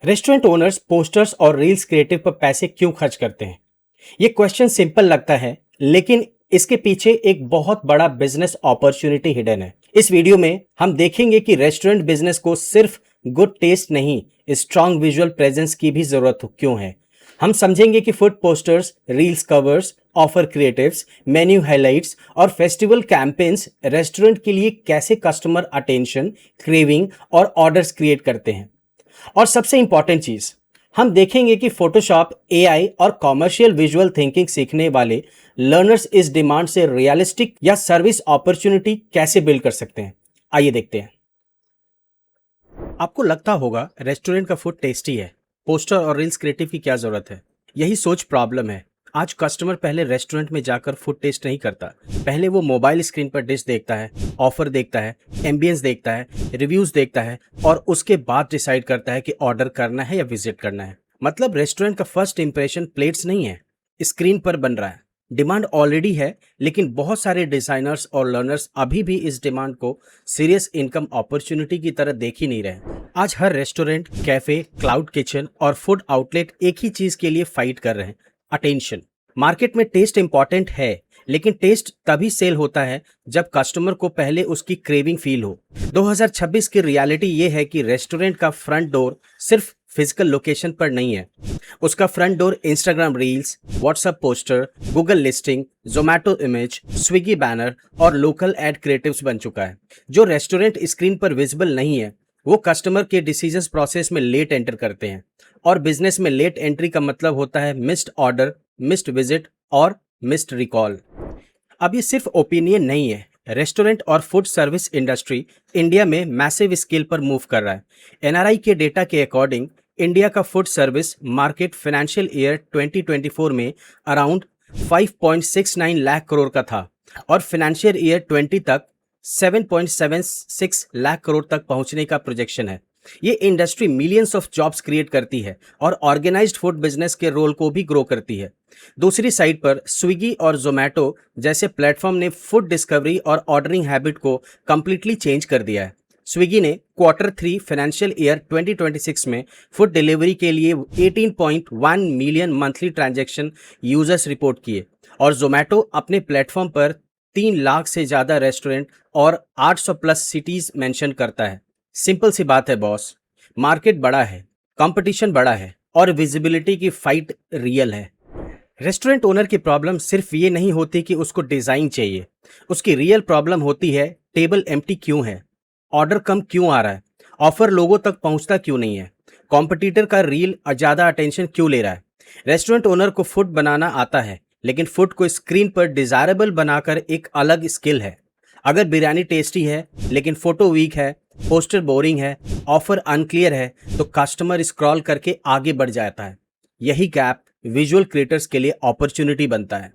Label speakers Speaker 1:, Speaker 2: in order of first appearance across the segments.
Speaker 1: Restaurant owners posters और reels creative पर पैसे क्यों खर्च करते हैं? ये क्वेश्चन सिंपल लगता है, लेकिन इसके पीछे एक बहुत बड़ा बिजनेस अपॉर्चुनिटी हिडन है। इस वीडियो में हम देखेंगे कि रेस्टोरेंट बिजनेस को सिर्फ गुड टेस्ट नहीं, स्ट्रांग विजुअल प्रेजेंस की भी जरूरत क्यों है। हम समझेंगे कि food posters, reels covers, offer creatives, menu highlights और फेस्टिवल कैंपेन्स रेस्टोरेंट के लिए कैसे कस्टमर अटेंशन, क्रेविंग और ऑर्डर्स क्रिएट करते हैं। और सबसे इंपॉर्टेंट चीज, हम देखेंगे कि फोटोशॉप, एआई और कॉमर्शियल विजुअल थिंकिंग सीखने वाले लर्नर्स इस डिमांड से रियलिस्टिक या सर्विस अपॉर्चुनिटी कैसे बिल्ड कर सकते हैं। आइए देखते हैं। आपको लगता होगा रेस्टोरेंट का फूड टेस्टी है, पोस्टर और रील्स क्रिएटिव की क्या जरूरत है। यही सोच प्रॉब्लम है। आज कस्टमर पहले रेस्टोरेंट में जाकर फूड टेस्ट नहीं करता। पहले वो मोबाइल स्क्रीन पर डिश देखता है, ऑफर देखता है, एम्बियंस देखता है, रिव्यूज देखता है और उसके बाद डिसाइड करता है कि ऑर्डर करना है या विजिट करना है। मतलब रेस्टोरेंट का फर्स्ट इंप्रेशन प्लेट्स नहीं है, स्क्रीन पर बन रहा है। डिमांड ऑलरेडी है, लेकिन बहुत सारे डिजाइनर्स और लर्नर्स अभी भी इस डिमांड को सीरियस इनकम अपॉर्चुनिटी की तरह देख ही नहीं रहे। आज हर रेस्टोरेंट, कैफे, क्लाउड किचन और फूड आउटलेट एक ही चीज के लिए फाइट कर रहे हैं, अटेंशन। मार्केट में टेस्ट इंपॉर्टेंट है, लेकिन टेस्ट तभी सेल होता है जब कस्टमर को पहले उसकी क्रेविंग फील हो। 2026 की रियलिटी ये है कि रेस्टोरेंट का फ्रंट डोर सिर्फ फिजिकल लोकेशन पर नहीं है। उसका front door Instagram reels, WhatsApp poster, Google listing, Zomato image, Swiggy banner और लोकल एड क्रिएटिव्स बन चुका है। जो रेस्टोरेंट स्क्रीन पर विजिबल नहीं है, वो कस्टमर के डिसीजंस प्रोसेस में लेट एंटर करते हैं। और बिजनेस में लेट एंट्री का मतलब होता है मिस्ड ऑर्डर, मिस्ड विजिट और मिस्ड रिकॉल। अब ये सिर्फ ओपिनियन नहीं है। रेस्टोरेंट और फूड सर्विस इंडस्ट्री इंडिया में मैसिव स्केल पर मूव कर रहा है। एनआरआई के डेटा के अकॉर्डिंग इंडिया का food service market financial year 2024 में अराउंड 5.69 लाख करोड़ का था और फाइनेंशियल ईयर 20 तक 7.76 लाख करोड़ तक पहुंचने का प्रोजेक्शन है। ये industry millions of jobs create करती है और ऑर्गेनाइज्ड फूड बिजनेस के रोल को भी ग्रो करती है। दूसरी साइड पर स्विगी और जोमैटो जैसे प्लेटफॉर्म ने फूड डिस्कवरी और ऑर्डरिंग हैबिट को कंप्लीटली चेंज कर दिया है। स्विगी ने Q3 फाइनेंशियल ईयर 2026 में फूड डिलीवरी के लिए 18.1 million monthly transaction users report किए और जोमैटो अपने प्लेटफॉर्म पर 3 लाख से ज्यादा रेस्टोरेंट और 800 प्लस सिटीज मेंशन करता है। सिंपल सी बात है बॉस, मार्केट बड़ा है, कंपटीशन बड़ा है और विजिबिलिटी की फाइट रियल है। रेस्टोरेंट ओनर की प्रॉब्लम सिर्फ ये नहीं होती कि उसको डिजाइन चाहिए, उसकी रियल प्रॉब्लम होती है टेबल एम्प्टी क्यों है, ऑर्डर कम क्यों आ रहा है, ऑफर लोगों तक पहुंचता क्यों नहीं है, कॉम्पिटिटर का रील ज्यादा अटेंशन क्यों ले रहा है। रेस्टोरेंट ओनर को फूड बनाना आता है, लेकिन फूड को स्क्रीन पर डिजायरेबल बनाकर एक अलग स्किल है। अगर बिरयानी टेस्टी है लेकिन फोटो वीक है, पोस्टर बोरिंग है, ऑफर अनक्लियर है, तो कस्टमर स्क्रॉल करके आगे बढ़ जाता है। यही गैप विजुअल क्रिएटर्स के लिए अपॉर्चुनिटी बनता है।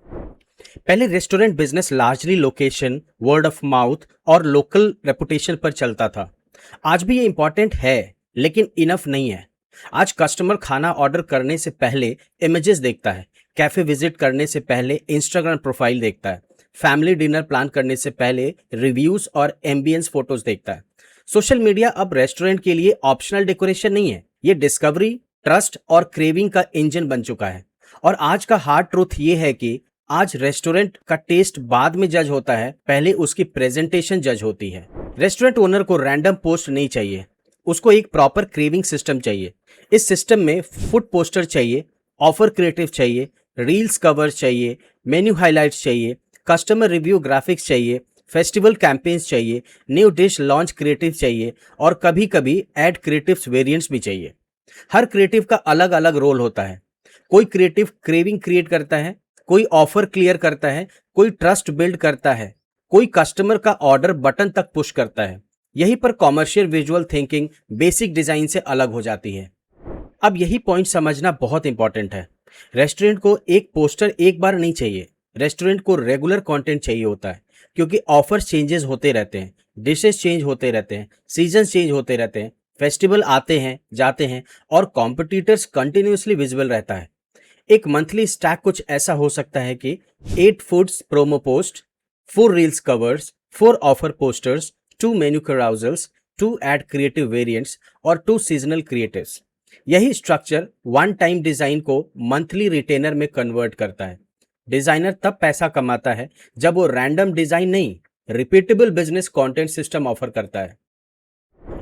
Speaker 1: पहले restaurant business largely location, word of mouth और लोकल रेपुटेशन पर चलता था। आज भी ये इंपॉर्टेंट है, लेकिन इनफ नहीं है। आज कस्टमर खाना ऑर्डर करने से पहले इमेजेस देखता है, कैफे विजिट करने से पहले इंस्टाग्राम प्रोफाइल देखता है, फैमिली डिनर प्लान करने से पहले रिव्यूज और एम्बियंस फोटोज देखता है। सोशल मीडिया अब रेस्टोरेंट के लिए ऑप्शनल डेकोरेशन नहीं है, ये डिस्कवरी, ट्रस्ट और क्रेविंग का इंजन बन चुका है। और आज का हार्ड ट्रूथ ये है कि आज रेस्टोरेंट का टेस्ट बाद में जज होता है, पहले उसकी प्रेजेंटेशन जज होती है। रेस्टोरेंट ओनर को रैंडम पोस्ट नहीं चाहिए, उसको एक प्रॉपर क्रेविंग सिस्टम चाहिए। इस सिस्टम में फूड पोस्टर चाहिए, ऑफर क्रिएटिव चाहिए, रील्स कवर चाहिए, मेन्यू हाइलाइट्स चाहिए, कस्टमर रिव्यू ग्राफिक्स चाहिए, फेस्टिवल कैंपेन्स चाहिए, न्यू डिश लॉन्च क्रिएटिव चाहिए और कभी कभी एड क्रिएटिव्स वेरिएंट्स भी चाहिए। हर क्रिएटिव का अलग अलग रोल होता है। कोई क्रिएटिव क्रेविंग क्रिएट करता है, कोई ऑफर क्लियर करता है, कोई ट्रस्ट बिल्ड करता है, कोई कस्टमर का ऑर्डर बटन तक पुश करता है। यहीं पर commercial visual thinking basic design से अलग हो जाती है। अब यही पॉइंट समझना बहुत इंपॉर्टेंट है। रेस्टोरेंट को एक पोस्टर एक बार नहीं चाहिए, रेस्टोरेंट को रेगुलर कंटेंट चाहिए होता है, क्योंकि ऑफर चेंजेस होते रहते हैं, डिशेस चेंज होते रहते हैं, सीजन चेंज होते रहते हैं, फेस्टिवल आते हैं जाते हैं और कॉम्पिटिटर्स कंटिन्यूसली विजिबल रहता है। एक मंथली स्टैक कुछ ऐसा हो सकता है कि 8 foods promo post, 4 reels covers, 4 offer posters, 2 menu carousels, 2 ad creative variants और 2 सीजनल क्रिएटिव्स। यही स्ट्रक्चर वन टाइम डिजाइन को मंथली रिटेनर में कन्वर्ट करता है। डिजाइनर तब पैसा कमाता है जब वो रैंडम डिजाइन नहीं, repeatable business content system offer करता है।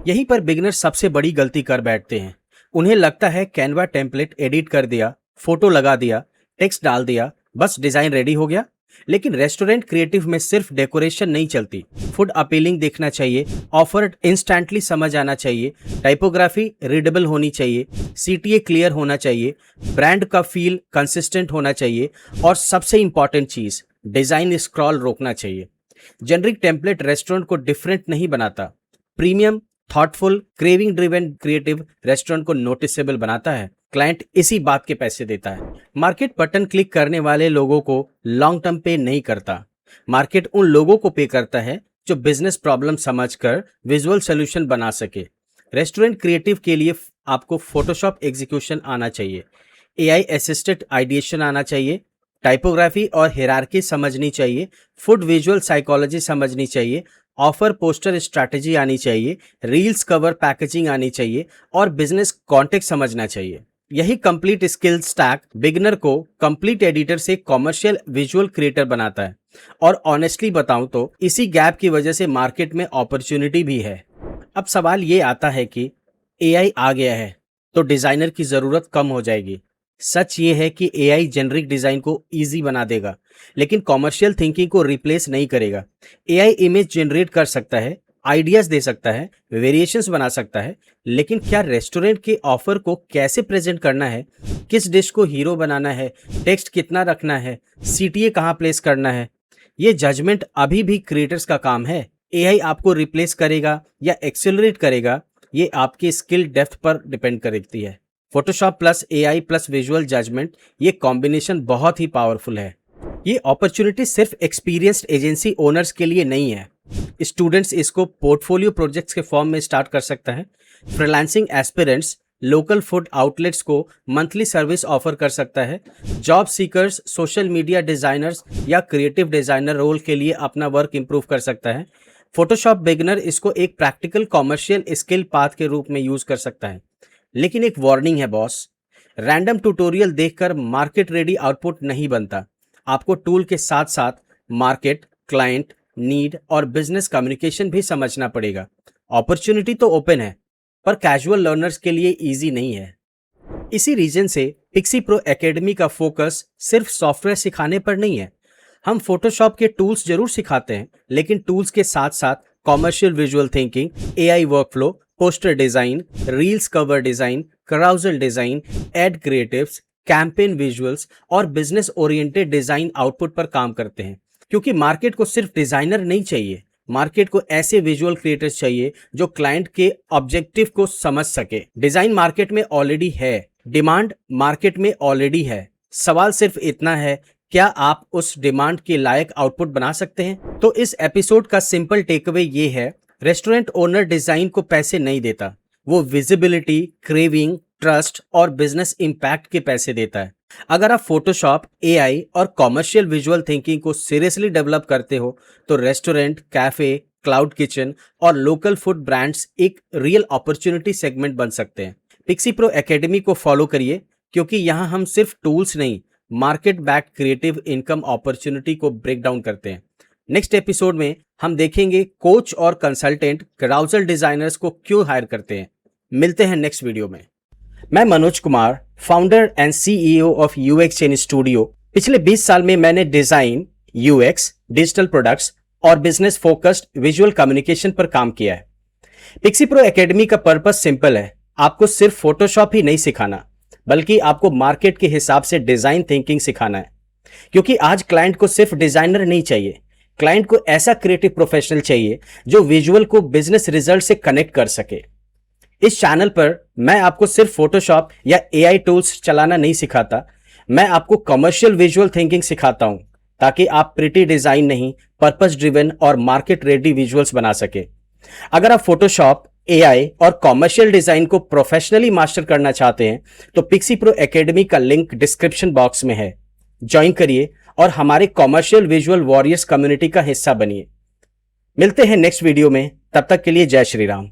Speaker 1: यहीं पर बिगिनर सबसे बड़ी गलती कर बैठते हैं। उन्हें लगता है कैनवा टेम्पलेट एडिट कर दिया, फोटो लगा दिया, टेक्स्ट डाल दिया, बस डिजाइन रेडी हो गया। लेकिन रेस्टोरेंट क्रिएटिव में सिर्फ डेकोरेशन नहीं चलती। फूड अपीलिंग दिखना चाहिए, ऑफर इंस्टेंटली समझ आना चाहिए, टाइपोग्राफी रीडेबल होनी चाहिए, सीटीए क्लियर होना चाहिए, ब्रांड का फील कंसिस्टेंट होना चाहिए और सबसे इंपॉर्टेंट चीज, डिजाइन स्क्रॉल रोकना चाहिए। जेनरिक टेम्पलेट रेस्टोरेंट को डिफरेंट नहीं बनाता। Premium, thoughtful, craving driven creative restaurant को नोटिसेबल बनाता है। क्लाइंट इसी बात के पैसे देता है। मार्केट बटन क्लिक करने वाले लोगों को लॉन्ग टर्म पे नहीं करता। मार्केट उन लोगों को पे करता है जो बिजनेस प्रॉब्लम समझकर विजुअल सॉल्यूशन बना सके। रेस्टोरेंट क्रिएटिव के लिए आपको फोटोशॉप एग्जीक्यूशन आना चाहिए, एआई असिस्टेड आइडिएशन आना चाहिए, टाइपोग्राफी और हिरार्की समझनी चाहिए, फूड विजुअल साइकोलॉजी समझनी चाहिए, ऑफर पोस्टर स्ट्रैटेजी आनी चाहिए, रील्स कवर पैकेजिंग आनी चाहिए और बिजनेस कॉन्टेक्स्ट समझना चाहिए। यही कंप्लीट स्किल स्टैक बिगिनर को कंप्लीट एडिटर से कॉमर्शियल विजुअल क्रिएटर बनाता है। और ऑनेस्टली बताऊं तो इसी गैप की वजह से मार्केट में अपॉर्चुनिटी भी है। अब सवाल ये आता है कि एआई आ गया है तो डिजाइनर की जरूरत कम हो जाएगी। सच ये है कि एआई जेनरिक डिजाइन को इजी बना देगा, लेकिन कॉमर्शियल थिंकिंग को रिप्लेस नहीं करेगा। एआई इमेज जनरेट कर सकता है, आइडियाज दे सकता है, वेरिएशंस बना सकता है, लेकिन क्या रेस्टोरेंट के ऑफर को कैसे प्रेजेंट करना है, किस डिश को हीरो बनाना है, टेक्स्ट कितना रखना है, सीटीए कहाँ प्लेस करना है, ये जजमेंट अभी भी क्रिएटर्स का काम है। एआई आपको रिप्लेस करेगा या एक्सेलरेट करेगा, ये आपके स्किल डेप्थ पर डिपेंड करती है। Photoshop plus AI plus visual judgement, ये कॉम्बिनेशन बहुत ही पावरफुल है। ये अपॉर्चुनिटी सिर्फ एक्सपीरियंस्ड एजेंसी ओनर्स के लिए नहीं है। स्टूडेंट्स इसको पोर्टफोलियो प्रोजेक्ट्स के फॉर्म में स्टार्ट कर सकता है। Freelancing aspirants local food outlets को मंथली सर्विस ऑफर कर सकता है। Job seekers social media designers या क्रिएटिव डिजाइनर रोल के लिए अपना वर्क इंप्रूव कर सकता है। फोटोशॉप बिगिनर इसको एक प्रैक्टिकल कॉमर्शियल स्किल पाथ के रूप में यूज कर सकता है। लेकिन एक वार्निंग है बॉस, रैंडम ट्यूटोरियल देखकर मार्केट रेडी आउटपुट नहीं बनता। आपको टूल के साथ साथ मार्केट, क्लाइंट, नीड और बिजनेस कम्युनिकेशन भी समझना पड़ेगा। अपॉर्चुनिटी तो ओपन है, पर कैजुअल लर्नर्स के लिए इजी नहीं है। इसी रीजन से पिक्सी प्रो एकेडमी का फोकस सिर्फ सॉफ्टवेयर सिखाने पर नहीं है। हम फोटोशॉप के टूल्स जरूर सिखाते हैं, लेकिन टूल्स के साथ साथ commercial visual thinking, AI workflow, poster design, reels cover design, carousel design, ad creatives, campaign visuals और बिजनेस ओरिएंटेड डिजाइन आउटपुट पर काम करते हैं। क्योंकि मार्केट को सिर्फ डिजाइनर नहीं चाहिए, मार्केट को ऐसे विजुअल क्रिएटर्स चाहिए जो क्लाइंट के ऑब्जेक्टिव को समझ सके। डिजाइन मार्केट में ऑलरेडी है, डिमांड मार्केट में ऑलरेडी है। सवाल सिर्फ इतना है, क्या आप उस डिमांड के लायक आउटपुट बना सकते हैं? तो इस एपिसोड का सिंपल टेकअवे ये है, रेस्टोरेंट ओनर डिजाइन को पैसे नहीं देता, वो विजिबिलिटी, क्रेविंग, ट्रस्ट और बिजनेस इंपैक्ट के पैसे देता है। अगर आप फोटोशॉप, एआई और कॉमर्शियल विजुअल थिंकिंग को सीरियसली डेवलप करते हो तो रेस्टोरेंट, कैफे, क्लाउड किचन और लोकल फूड ब्रांड्स एक रियल अपॉर्चुनिटी सेगमेंट बन सकते हैं। पिक्सी प्रो एकेडमी को फॉलो करिए, क्योंकि यहाँ हम सिर्फ टूल्स नहीं, market back creative income opportunity को ब्रेक डाउन करते हैं। नेक्स्ट एपिसोड में हम देखेंगे कोच और कंसल्टेंट कराउजल डिजाइनर्स को क्यों हायर करते हैं। मिलते हैं नेक्स्ट वीडियो में। मैं Manoj Kumar, founder and CEO of UX chain studio. पिछले 20 साल में मैंने डिजाइन, यूएक्स, डिजिटल प्रोडक्ट्स और बिजनेस फोकस्ड विजुअल कम्युनिकेशन पर काम किया है। पिक्सी प्रो एकेडमी का पर्पस सिंपल है, आपको सिर्फ फोटोशॉप ही नहीं सिखाना, बल्कि आपको मार्केट के हिसाब से डिजाइन थिंकिंग सिखाना है। क्योंकि आज क्लाइंट को सिर्फ डिजाइनर नहीं चाहिए, क्लाइंट को ऐसा क्रिएटिव प्रोफेशनल चाहिए जो विजुअल को बिजनेस रिजल्ट से कनेक्ट कर सके। इस चैनल पर मैं आपको सिर्फ फोटोशॉप या एआई टूल्स चलाना नहीं सिखाता, मैं आपको कमर्शियल विजुअल थिंकिंग सिखाता हूं, ताकि आप प्रिटी डिजाइन नहीं, पर्पस ड्रिवन और मार्केट रेडी विजुअल्स बना सके। अगर आप फोटोशॉप, एआई और कॉमर्शियल डिजाइन को प्रोफेशनली मास्टर करना चाहते हैं तो पिक्सी प्रो एकेडमी का लिंक डिस्क्रिप्शन बॉक्स में है, ज्वाइन करिए और हमारे कॉमर्शियल विजुअल वॉरियर्स कम्युनिटी का हिस्सा बनिए। मिलते हैं नेक्स्ट वीडियो में, तब तक के लिए जय श्री राम।